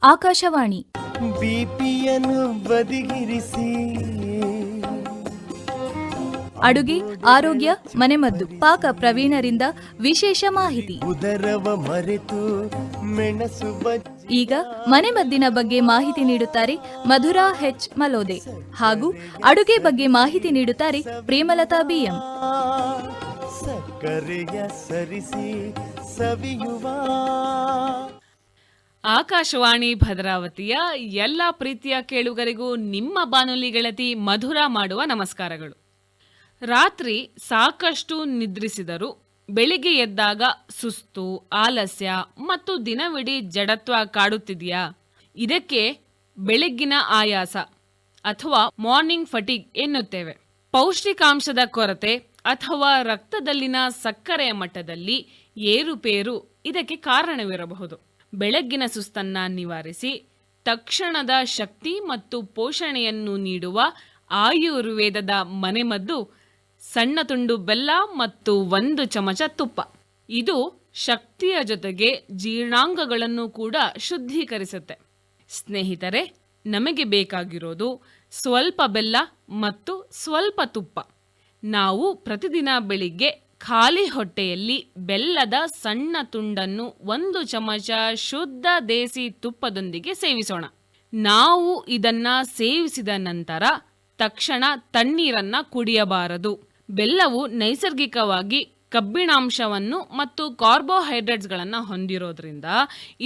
ಆಕಾಶವಾಣಿ. ಬಿಪಿಯನ್ನು ಬದಿಗಿರಿಸಿ ಅಡುಗೆ, ಆರೋಗ್ಯ, ಮನೆಮದ್ದು, ಪಾಕ ಪ್ರವೀಣರಿಂದ ವಿಶೇಷ ಮಾಹಿತಿ. ಉದರವ ಮರೆತು ಮೆಣಸು ಈಗ ಮನೆಮದ್ದಿನ ಬಗ್ಗೆ ಮಾಹಿತಿ ನೀಡುತ್ತಾರೆ ಮಧುರಾ ಹೆಚ್ ಮಲೋದೆ ಹಾಗೂ ಅಡುಗೆ ಬಗ್ಗೆ ಮಾಹಿತಿ ನೀಡುತ್ತಾರೆ ಪ್ರೇಮಲತಾ ಬಿಎಂ. ಸಕ್ಕರೆಯ ಸರಿಸಿ ಸವಿಯುವ ಆಕಾಶವಾಣಿ ಭದ್ರಾವತಿಯ ಎಲ್ಲ ಪ್ರೀತಿಯ ಕೇಳುಗರಿಗೂ ನಿಮ್ಮ ಬಾನುಲಿ ಗೆಳತಿ ಮಧುರಾ ಮಾಡುವ ನಮಸ್ಕಾರಗಳು. ರಾತ್ರಿ ಸಾಕಷ್ಟು ನಿದ್ರಿಸಿದರೂ ಬೆಳಿಗ್ಗೆ ಎದ್ದಾಗ ಸುಸ್ತು, ಆಲಸ್ಯ ಮತ್ತು ದಿನವಿಡೀ ಜಡತ್ವ ಕಾಡುತ್ತಿದೆಯಾ? ಇದಕ್ಕೆ ಬೆಳಗ್ಗಿನ ಆಯಾಸ ಅಥವಾ ಮಾರ್ನಿಂಗ್ ಫಟಿಗ್ ಎನ್ನುತ್ತೇವೆ. ಪೌಷ್ಟಿಕಾಂಶದ ಕೊರತೆ ಅಥವಾ ರಕ್ತದಲ್ಲಿನ ಸಕ್ಕರೆಯ ಮಟ್ಟದಲ್ಲಿ ಏರುಪೇರು ಇದಕ್ಕೆ ಕಾರಣವಿರಬಹುದು. ಬೆಳಗ್ಗಿನ ಸುಸ್ತನ್ನ ನಿವಾರಿಸಿ ತಕ್ಷಣದ ಶಕ್ತಿ ಮತ್ತು ಪೋಷಣೆಯನ್ನು ನೀಡುವ ಆಯುರ್ವೇದದ ಮನೆಮದ್ದು ಸಣ್ಣ ತುಂಡು ಬೆಲ್ಲ ಮತ್ತು 1 ಚಮಚ ತುಪ್ಪ. ಇದು ಶಕ್ತಿಯ ಜೊತೆಗೆ ಜೀರ್ಣಾಂಗಗಳನ್ನು ಕೂಡ ಶುದ್ಧೀಕರಿಸುತ್ತೆ. ಸ್ನೇಹಿತರೆ, ನಮಗೆ ಬೇಕಾಗಿರೋದು ಸ್ವಲ್ಪ ಬೆಲ್ಲ ಮತ್ತು ಸ್ವಲ್ಪ ತುಪ್ಪ. ನಾವು ಪ್ರತಿದಿನ ಬೆಳಿಗ್ಗೆ ಖಾಲಿ ಹೊಟ್ಟೆಯಲ್ಲಿ ಬೆಲ್ಲದ ಸಣ್ಣ ತುಂಡನ್ನು 1 ಚಮಚ ಶುದ್ಧ ದೇಸಿ ತುಪ್ಪದೊಂದಿಗೆ ಸೇವಿಸೋಣ. ನಾವು ಇದನ್ನ ಸೇವಿಸಿದ ನಂತರ ತಕ್ಷಣ ತಣ್ಣೀರನ್ನ ಕುಡಿಯಬಾರದು. ಬೆಲ್ಲವು ನೈಸರ್ಗಿಕವಾಗಿ ಕಬ್ಬಿಣಾಂಶವನ್ನು ಮತ್ತು ಕಾರ್ಬೋಹೈಡ್ರೇಟ್ಸ್ಗಳನ್ನು ಹೊಂದಿರೋದ್ರಿಂದ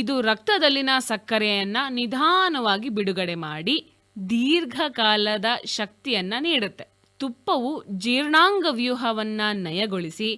ಇದು ರಕ್ತದಲ್ಲಿನ ಸಕ್ಕರೆಯನ್ನ ನಿಧಾನವಾಗಿ ಬಿಡುಗಡೆ ಮಾಡಿ ದೀರ್ಘಕಾಲದ ಶಕ್ತಿಯನ್ನ ನೀಡುತ್ತೆ. ತುಪ್ಪವು ಜೀರ್ಣಾಂಗ ವ್ಯೂಹವನ್ನ ನಯಗೊಳಿಸಿ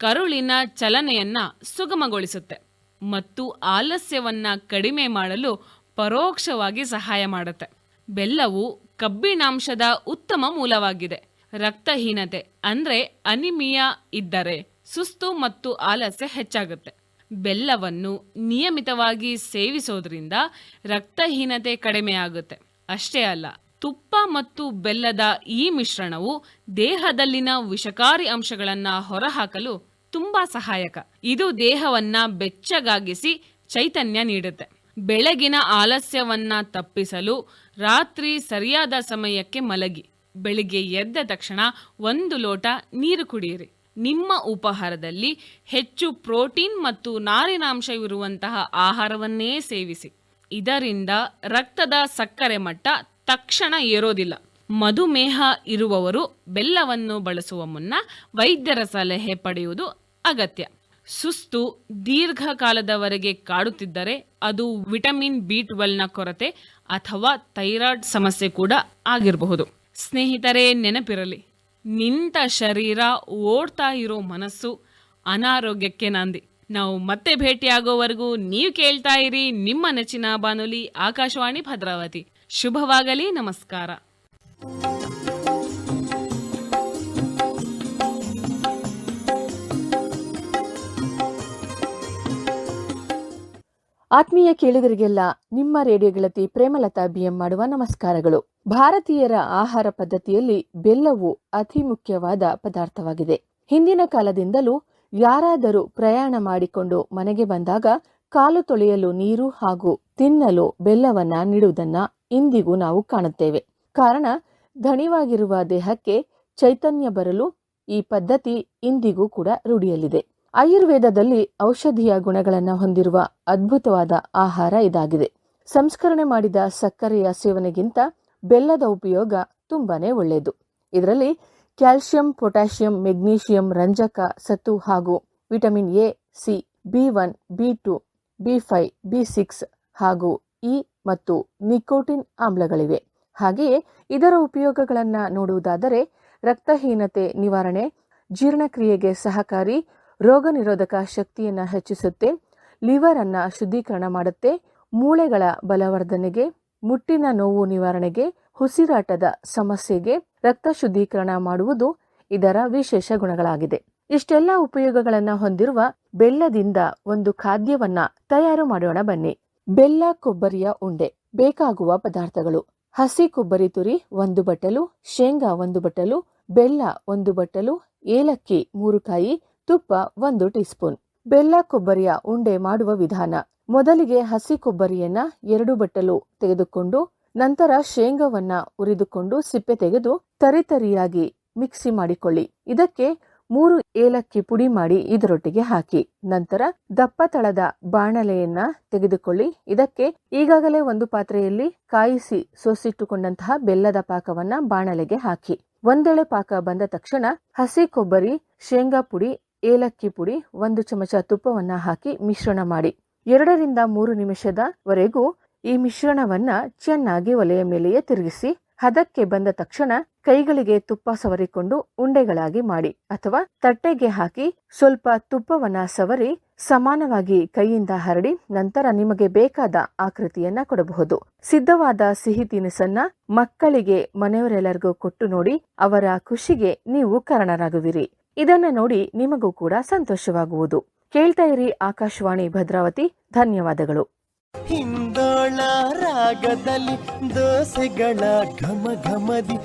ಕರುಳಿನ ಚಲನೆಯನ್ನ ಸುಗಮಗೊಳಿಸುತ್ತೆ ಮತ್ತು ಆಲಸ್ಯವನ್ನ ಕಡಿಮೆ ಮಾಡಲು ಪರೋಕ್ಷವಾಗಿ ಸಹಾಯ ಮಾಡುತ್ತೆ. ಬೆಲ್ಲವು ಕಬ್ಬಿಣಾಂಶದ ಉತ್ತಮ ಮೂಲವಾಗಿದೆ. ರಕ್ತಹೀನತೆ ಅಂದ್ರೆ ಅನಿಮಿಯಾ ಇದ್ದರೆ ಸುಸ್ತು ಮತ್ತು ಆಲಸ್ಯ ಹೆಚ್ಚಾಗುತ್ತೆ. ಬೆಲ್ಲವನ್ನು ನಿಯಮಿತವಾಗಿ ಸೇವಿಸೋದ್ರಿಂದ ರಕ್ತಹೀನತೆ ಕಡಿಮೆಯಾಗುತ್ತೆ. ಅಷ್ಟೇ ಅಲ್ಲ, ತುಪ್ಪ ಮತ್ತು ಬೆಲ್ಲದ ಈ ಮಿಶ್ರಣವು ದೇಹದಲ್ಲಿನ ವಿಷಕಾರಿ ಅಂಶಗಳನ್ನ ಹೊರಹಾಕಲು ತುಂಬಾ ಸಹಾಯಕ. ಇದು ದೇಹವನ್ನ ಬೆಚ್ಚಗಾಗಿಸಿ ಚೈತನ್ಯ ನೀಡುತ್ತೆ. ಬೆಳಗಿನ ಆಲಸ್ಯವನ್ನ ತಪ್ಪಿಸಲು ರಾತ್ರಿ ಸರಿಯಾದ ಸಮಯಕ್ಕೆ ಮಲಗಿ ಬೆಳಿಗ್ಗೆ ಎದ್ದ ತಕ್ಷಣ 1 ಲೋಟ ನೀರು ಕುಡಿಯಿರಿ. ನಿಮ್ಮ ಉಪಹಾರದಲ್ಲಿ ಹೆಚ್ಚು ಪ್ರೋಟೀನ್ ಮತ್ತು ನಾರಿನಾಂಶವಿರುವಂತಹ ಆಹಾರವನ್ನೇ ಸೇವಿಸಿ. ಇದರಿಂದ ರಕ್ತದ ಸಕ್ಕರೆ ಮಟ್ಟ ತಕ್ಷಣ ಏರೋದಿಲ್ಲ. ಮಧುಮೇಹ ಇರುವವರು ಬೆಲ್ಲವನ್ನು ಬಳಸುವ ಮುನ್ನ ವೈದ್ಯರ ಸಲಹೆ ಪಡೆಯುವುದು ಅಗತ್ಯ. ಸುಸ್ತು ದೀರ್ಘಕಾಲದವರೆಗೆ ಕಾಡುತ್ತಿದ್ದರೆ ಅದು ವಿಟಮಿನ್ B12ನ ಕೊರತೆ ಅಥವಾ ಥೈರಾಯ್ಡ್ ಸಮಸ್ಯೆ ಕೂಡ ಆಗಿರಬಹುದು. ಸ್ನೇಹಿತರೆ, ನೆನಪಿರಲಿ, ನಿಂತ ಶರೀರ, ಓಡ್ತಾ ಇರೋ ಮನಸ್ಸು ಅನಾರೋಗ್ಯಕ್ಕೆ ನಾಂದಿ. ನಾವು ಮತ್ತೆ ಭೇಟಿಯಾಗೋವರೆಗೂ ನೀವು ಕೇಳ್ತಾ ಇರಿ ನಿಮ್ಮ ನೆಚ್ಚಿನ ಬಾನುಲಿ ಆಕಾಶವಾಣಿ ಭದ್ರಾವತಿ. ಶುಭವಾಗಲಿ. ನಮಸ್ಕಾರ. ಆತ್ಮೀಯ ಕೇಳುಗರಿಗೆಲ್ಲ ನಿಮ್ಮ ರೇಡಿಯೋ ಗೆಳತಿ ಪ್ರೇಮಲತಾ ಬಿಎಂ ಮಾಡುವ ನಮಸ್ಕಾರಗಳು. ಭಾರತೀಯರ ಆಹಾರ ಪದ್ಧತಿಯಲ್ಲಿ ಬೆಲ್ಲವು ಅತಿ ಮುಖ್ಯವಾದ ಪದಾರ್ಥವಾಗಿದೆ. ಹಿಂದಿನ ಕಾಲದಿಂದಲೂ ಯಾರಾದರೂ ಪ್ರಯಾಣ ಮಾಡಿಕೊಂಡು ಮನೆಗೆ ಬಂದಾಗ ಕಾಲು ತೊಳೆಯಲು ನೀರು ಹಾಗೂ ತಿನ್ನಲು ಬೆಲ್ಲವನ್ನ ನೀಡುವುದನ್ನ ಇಂದಿಗೂ ನಾವು ಕಾಣುತ್ತೇವೆ. ಕಾರಣ, ದಣಿವಾಗಿರುವ ದೇಹಕ್ಕೆ ಚೈತನ್ಯ ಬರಲು ಈ ಪದ್ಧತಿ ಇಂದಿಗೂ ಕೂಡ ರೂಢಿಯಲ್ಲಿದೆ. ಆಯುರ್ವೇದದಲ್ಲಿ ಔಷಧೀಯ ಗುಣಗಳನ್ನು ಹೊಂದಿರುವ ಅದ್ಭುತವಾದ ಆಹಾರ ಇದಾಗಿದೆ. ಸಂಸ್ಕರಣೆ ಮಾಡಿದ ಸಕ್ಕರೆಯ ಸೇವನೆಗಿಂತ ಬೆಲ್ಲದ ಉಪಯೋಗ ತುಂಬಾನೇ ಒಳ್ಳೆಯದು. ಇದರಲ್ಲಿ ಕ್ಯಾಲ್ಸಿಯಂ, ಪೊಟ್ಯಾಷಿಯಂ, ಮೆಗ್ನೀಷಿಯಂ, ರಂಜಕ, ಸತು ಹಾಗೂ vitamin A, C, B1, B2, B5, B6 ಹಾಗೂ ಇ ಮತ್ತು ನಿಕೋಟಿನ್ ಆಮ್ಲಗಳಿವೆ. ಹಾಗೆಯೇ ಇದರ ಉಪಯೋಗಗಳನ್ನು ನೋಡುವುದಾದರೆ ರಕ್ತಹೀನತೆ ನಿವಾರಣೆ, ಜೀರ್ಣಕ್ರಿಯೆಗೆ ಸಹಕಾರಿ, ರೋಗ ನಿರೋಧಕ ಶಕ್ತಿಯನ್ನು ಹೆಚ್ಚಿಸುತ್ತೆ, ಲಿವರ್ ಅನ್ನ ಶುದ್ಧೀಕರಣ ಮಾಡುತ್ತೆ, ಮೂಳೆಗಳ ಬಲವರ್ಧನೆಗೆ, ಮುಟ್ಟಿನ ನೋವು ನಿವಾರಣೆಗೆ, ಉಸಿರಾಟದ ಸಮಸ್ಯೆಗೆ ರಕ್ತ ಶುದ್ಧೀಕರಣ ಮಾಡುವುದು ಇದರ ವಿಶೇಷ ಗುಣಗಳಾಗಿದೆ. ಇಷ್ಟೆಲ್ಲ ಉಪಯೋಗಗಳನ್ನು ಹೊಂದಿರುವ ಬೆಲ್ಲದಿಂದ ಒಂದು ಖಾದ್ಯವನ್ನ ತಯಾರು ಮಾಡೋಣ ಬನ್ನಿ. ಬೆಲ್ಲ ಕೊಬ್ಬರಿಯ ಉಂಡೆ. ಬೇಕಾಗುವ ಪದಾರ್ಥಗಳು: ಹಸಿ ಕೊಬ್ಬರಿ ತುರಿ 1 ಬಟ್ಟಲು, ಶೇಂಗಾ 1 ಬಟ್ಟಲು, ಬೆಲ್ಲ 1 ಬಟ್ಟಲು, ಏಲಕ್ಕಿ 3 ಕಾಯಿ, ತುಪ್ಪ 1 ಟೀ ಸ್ಪೂನ್. ಬೆಲ್ಲ ಕೊಬ್ಬರಿಯ ಉಂಡೆ ಮಾಡುವ ವಿಧಾನ: ಮೊದಲಿಗೆ ಹಸಿ ಕೊಬ್ಬರಿಯನ್ನ 2 ಬಟ್ಟಲು ತೆಗೆದುಕೊಂಡು ನಂತರ ಶೇಂಗಾವನ್ನ ಉರಿದುಕೊಂಡು ಸಿಪ್ಪೆ ತೆಗೆದು ತರಿತರಿಯಾಗಿ ಮಿಕ್ಸಿ ಮಾಡಿಕೊಳ್ಳಿ. ಇದಕ್ಕೆ 3 ಏಲಕ್ಕಿ ಪುಡಿ ಮಾಡಿ ಇದರೊಟ್ಟಿಗೆ ಹಾಕಿ. ನಂತರ ದಪ್ಪ ತಳದ ಬಾಣಲೆಯನ್ನ ತೆಗೆದುಕೊಳ್ಳಿ. ಇದಕ್ಕೆ ಈಗಾಗಲೇ ಒಂದು ಪಾತ್ರೆಯಲ್ಲಿ ಕಾಯಿಸಿ ಸೋಸಿಟ್ಟುಕೊಂಡಂತಹ ಬೆಲ್ಲದ ಪಾಕವನ್ನ ಬಾಣಲೆಗೆ ಹಾಕಿ. ಒಂದೆಳೆ ಪಾಕ ಬಂದ ತಕ್ಷಣ ಹಸಿ ಕೊಬ್ಬರಿ, ಶೇಂಗಾ ಪುಡಿ, ಏಲಕ್ಕಿ ಪುಡಿ, 1 ಚಮಚ ತುಪ್ಪವನ್ನ ಹಾಕಿ ಮಿಶ್ರಣ ಮಾಡಿ 2 ರಿಂದ 3 ನಿಮಿಷದವರೆಗೂ ಈ ಮಿಶ್ರಣವನ್ನ ಚೆನ್ನಾಗಿ ಒಲೆಯ ಮೇಲೆಯೇ ತಿರುಗಿಸಿ. ಹದಕ್ಕೆ ಬಂದ ತಕ್ಷಣ ಕೈಗಳಿಗೆ ತುಪ್ಪ ಸವರಿಕೊಂಡು ಉಂಡೆಗಳಾಗಿ ಮಾಡಿ ಅಥವಾ ತಟ್ಟೆಗೆ ಹಾಕಿ ಸ್ವಲ್ಪ ತುಪ್ಪವನ್ನ ಸವರಿ ಸಮಾನವಾಗಿ ಕೈಯಿಂದ ಹರಡಿ ನಂತರ ನಿಮಗೆ ಬೇಕಾದ ಆಕೃತಿಯನ್ನ ಕೊಡಬಹುದು. ಸಿದ್ಧವಾದ ಸಿಹಿ ತಿನಿಸನ್ನ ಮಕ್ಕಳಿಗೆ ಮನೆಯವರೆಲ್ಲರಿಗೂ ಕೊಟ್ಟು ನೋಡಿ, ಅವರ ಖುಷಿಗೆ ನೀವು ಕಾರಣರಾಗುವಿರಿ. ಇದನ್ನ ನೋಡಿ ನಿಮಗೂ ಕೂಡ ಸಂತೋಷವಾಗುವುದು. ಕೇಳ್ತಾ ಇರಿ ಆಕಾಶವಾಣಿ ಭದ್ರಾವತಿ. ಧನ್ಯವಾದಗಳು. ಹಿಂದೋಳ ರಾಗದಲ್ಲಿ ದೋಸೆಗಳ ಘಮ ಘಮದಿ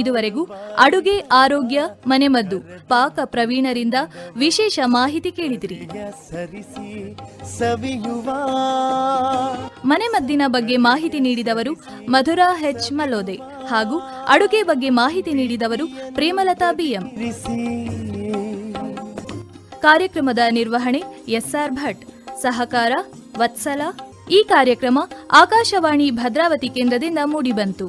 ಇದುವರೆಗೂ ಅಡುಗೆ, ಆರೋಗ್ಯ, ಮನೆಮದ್ದು, ಪಾಕ ಪ್ರವೀಣರಿಂದ ವಿಶೇಷ ಮಾಹಿತಿ ಕೇಳಿದಿರಿ. ಸರಿಸಿ ಸವಿಯುವ ಮನೆಮದ್ದಿನ ಬಗ್ಗೆ ಮಾಹಿತಿ ನೀಡಿದವರು ಮಧುರಾ ಹೆಚ್ ಮಲೋದೆ ಹಾಗೂ ಅಡುಗೆ ಬಗ್ಗೆ ಮಾಹಿತಿ ನೀಡಿದವರು ಪ್ರೇಮಲತಾ ಬಿಎಂ. ಕಾರ್ಯಕ್ರಮದ ನಿರ್ವಹಣೆ ಎಸ್ಆರ್ ಭಟ್, ಸಹಕಾರ ವತ್ಸಲ. ಈ ಕಾರ್ಯಕ್ರಮ ಆಕಾಶವಾಣಿ ಭದ್ರಾವತಿ ಕೇಂದ್ರದಿಂದ ಮೂಡಿಬಂತು.